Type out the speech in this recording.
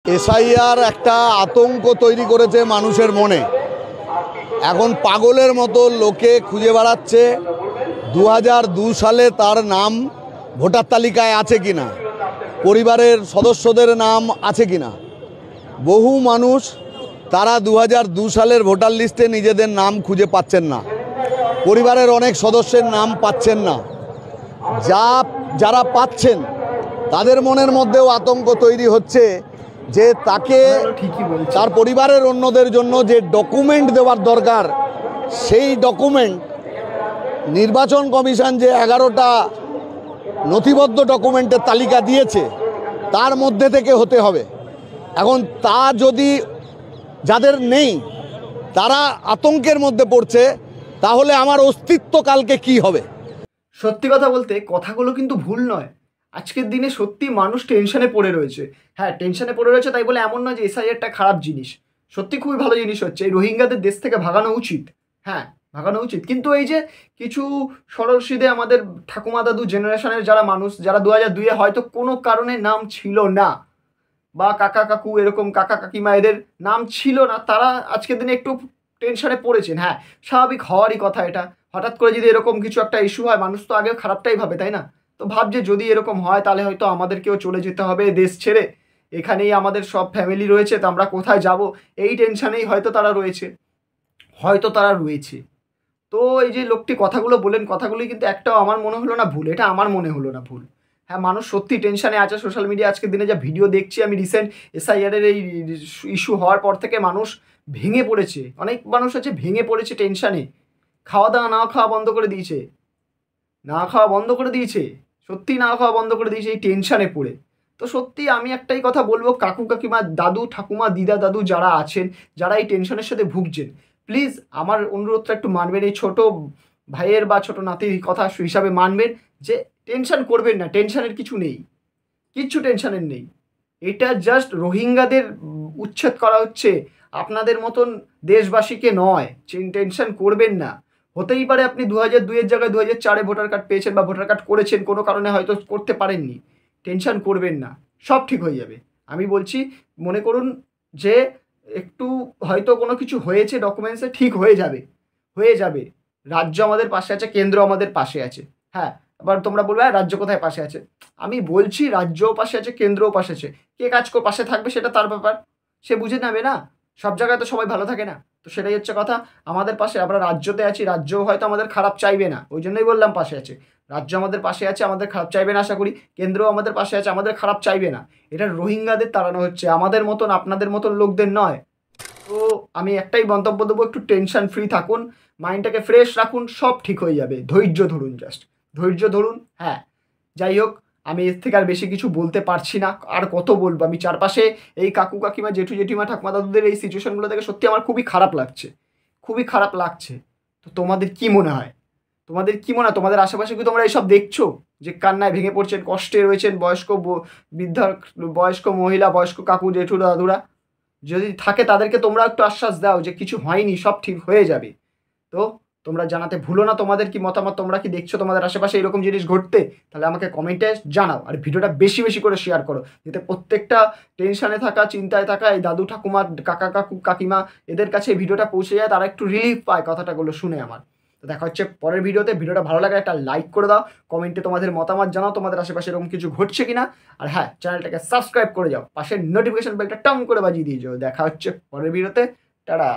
SIR একটা আতঙ্ক তৈরি করেছে মানুষের মনে। এখন পাগলের মতো লোকে খুঁজে বেড়াচ্ছে 2002 সালে তার নাম ভোটার তালিকায় আছে কিনা, পরিবারের সদস্যদের নাম আছে কিনা। বহু মানুষ তারা 2002 সালের ভোটার লিস্টে নিজেদের নাম খুঁজে পাচ্ছেন না, পরিবারের অনেক সদস্যের নাম পাচ্ছেন না। যারা পাচ্ছেন তাদের মনের মধ্যেও আতঙ্ক তৈরি হচ্ছে যে তাকে তার পরিবারের অন্যদের জন্য যে ডকুমেন্ট দেওয়ার দরকার, সেই ডকুমেন্ট নির্বাচন কমিশন যে 11টা নথিবদ্ধ ডকুমেন্টের তালিকা দিয়েছে তার মধ্যে থেকে হতে হবে। এখন তা যদি যাদের নেই তারা আতঙ্কের মধ্যে পড়ছে, তাহলে আমার অস্তিত্ব কালকে কি হবে। সত্যি কথা বলতে কথাগুলো কিন্তু ভুল নয়। আজকের দিনে সত্যি মানুষ টেনশনে পড়ে রয়েছে। হ্যাঁ, টেনশনে পড়ে রয়েছে তাই বলে এমন নয় যে এসআইআরটা খারাপ জিনিস। সত্যি খুবই ভালো জিনিস হচ্ছে। এই রোহিঙ্গাদের দেশ থেকে ভাগানো উচিত, হ্যাঁ ভাগানো উচিত। কিন্তু এই যে কিছু সরল সিধে আমাদের ঠাকুমা দাদু জেনারেশনের যারা মানুষ, যারা 2002-এ হয়তো কোনো কারণে নাম ছিল না, বা কাকা কাকু এরকম কাকা কাকিমা এদের নাম ছিল না, তারা আজকের দিনে একটু টেনশনে পড়েছেন। হ্যাঁ, স্বাভাবিক হওয়ারই কথা। এটা হঠাৎ করে যদি এরকম কিছু একটা ইস্যু হয়, মানুষ তো আগে খারাপটাই ভাবে, তাই না? তো ভাবছে যদি এরকম হয় তাহলে হয়তো আমাদেরকেও চলে যেতে হবে দেশ ছেড়ে, এখানেই আমাদের সব ফ্যামিলি রয়েছে, তো আমরা কোথায় যাব, এই টেনশনেই হয়তো তারা রয়েছে। তো এই যে লোকটি কথাগুলো বলেন, কথাগুলি কিন্তু একটাও আমার মনে হলো না ভুল। এটা আমার মনে হলো না ভুল। হ্যাঁ, মানুষ সত্যি টেনশানে আছে। সোশ্যাল মিডিয়া আজকের দিনে যা ভিডিও দেখছি আমি, রিসেন্ট এসআইআরের এই ইস্যু হওয়ার পর থেকে মানুষ ভেঙে পড়েছে। অনেক মানুষ আছে ভেঙে পড়েছে টেনশানে, খাওয়া দাওয়া না খাওয়া বন্ধ করে দিয়েছে, সত্যি না খাওয়া বন্ধ করে দিয়েছে এই টেনশানে পড়ে। তো সত্যি আমি একটাই কথা বলবো, কাকু কাকিমা দাদু ঠাকুমা দিদা দাদু যারা আছেন, যারা এই টেনশনের সাথে ভুগছেন, প্লিজ আমার অনুরোধটা একটু মানবেন। এই ছোটো ভাইয়ের বা ছোটো নাতির কথা হিসাবে মানবেন যে টেনশন করবেন না। টেনশনের কিছু নেই, কিচ্ছু টেনশনের নেই। এটা জাস্ট রোহিঙ্গাদের উচ্ছেদ করা হচ্ছে, আপনাদের মতন দেশবাসীকে নয়। টেনশন করবেন না। হতেই পারে আপনি 2002-এর জায়গায় 2004-এ ভোটার কার্ড পেয়েছেন বা ভোটার কার্ড করেছেন, কোনো কারণে হয়তো করতে পারেননি। টেনশন করবেন না, সব ঠিক হয়ে যাবে। আমি বলছি, মনে করুন যে একটু হয়তো কোনো কিছু হয়েছে ডকুমেন্টসে, ঠিক হয়ে যাবে। রাজ্য আমাদের পাশে আছে, কেন্দ্র আমাদের পাশে আছে। হ্যাঁ, এবার তোমরা বলবে রাজ্য কোথায় পাশে আছে। আমি বলছি রাজ্যও পাশে আছে, কেন্দ্রও পাশে আছে। কে পাশে থাকবে সেটা তার ব্যাপার, সে বুঝে নেবে না। সব জায়গায় তো সবাই ভালো থাকে না। তো সেটাই হচ্ছে কথা। আমাদের পাশে, আমরা রাজ্যতে আছি, রাজ্যও হয়তো আমাদের খারাপ চাইবে না, ওই জন্যই বললাম পাশে আছে। রাজ্য আমাদের পাশে আছে, আমাদের খারাপ চাইবে না আশা করি। কেন্দ্রও আমাদের পাশে আছে, আমাদের খারাপ চাইবে না। এটা রোহিঙ্গাদের তাড়ানো হচ্ছে, আমাদের মতন আপনাদের মতন লোকদের নয়। তো আমি একটাই মন্তব্য দেবো, একটু টেনশন ফ্রি থাকুন, মাইন্ডটাকে ফ্রেশ রাখুন, সব ঠিক হয়ে যাবে। ধৈর্য ধরুন, জাস্ট ধৈর্য ধরুন। হ্যাঁ, যাই হোক, আমি এর থেকে আর বেশি কিছু বলতে পারছি না। আর কত বলবো আমি। চারপাশে এই কাকু কাকিমা জেঠু জেঠিমা ঠাকুমা দাদুদের এই সিচুয়েশনগুলো দেখে সত্যি আমার খুবই খারাপ লাগছে। তো তোমাদের কি মনে হয়? তোমাদের আশেপাশে কি তোমরা এইসব দেখছো যে কান্নায় ভেঙে পড়ছেন, কষ্টে রয়েছেন বয়স্ক মহিলা, বয়স্ক কাকু জেঠু দাদুরা? যদি থাকে তাদেরকে তোমরা একটু আশ্বাস দাও যে কিছু হয়নি, সব ঠিক হয়ে যাবে। তো তোমরা জানাতে ভুলো না তোমাদের কি মতামত। তোমরা কি দেখছো তোমাদের আশেপাশে এরকম জিনিস ঘটতে? তাহলে আমাকে কমেন্টে জানাও। আর ভিডিওটা বেশি বেশি করে শেয়ার করো, যাতে প্রত্যেকটা টেনশানে থাকা, চিন্তায় থাকা এই দাদু ঠাকুমা কাকা কাকু কাকিমা এদের কাছে এই ভিডিওটা পৌঁছে যায়, তারা একটু রিলিফ পায় কথাটাগুলো শুনে আমার। তো দেখা হচ্ছে পরের ভিডিওতে। ভিডিওটা ভালো লাগে একটা লাইক করে দাও, কমেন্টে তোমাদের মতামত জানাও, তোমাদের আশেপাশে এরকম কিছু ঘটছে কিনা। আর হ্যাঁ, চ্যানেলটাকে সাবস্ক্রাইব করে যাও, পাশের নোটিফিকেশন বেলটা টং করে বাজিয়ে দিয়ে যাও। দেখা হচ্ছে পরের ভিডিওতে। টাটা।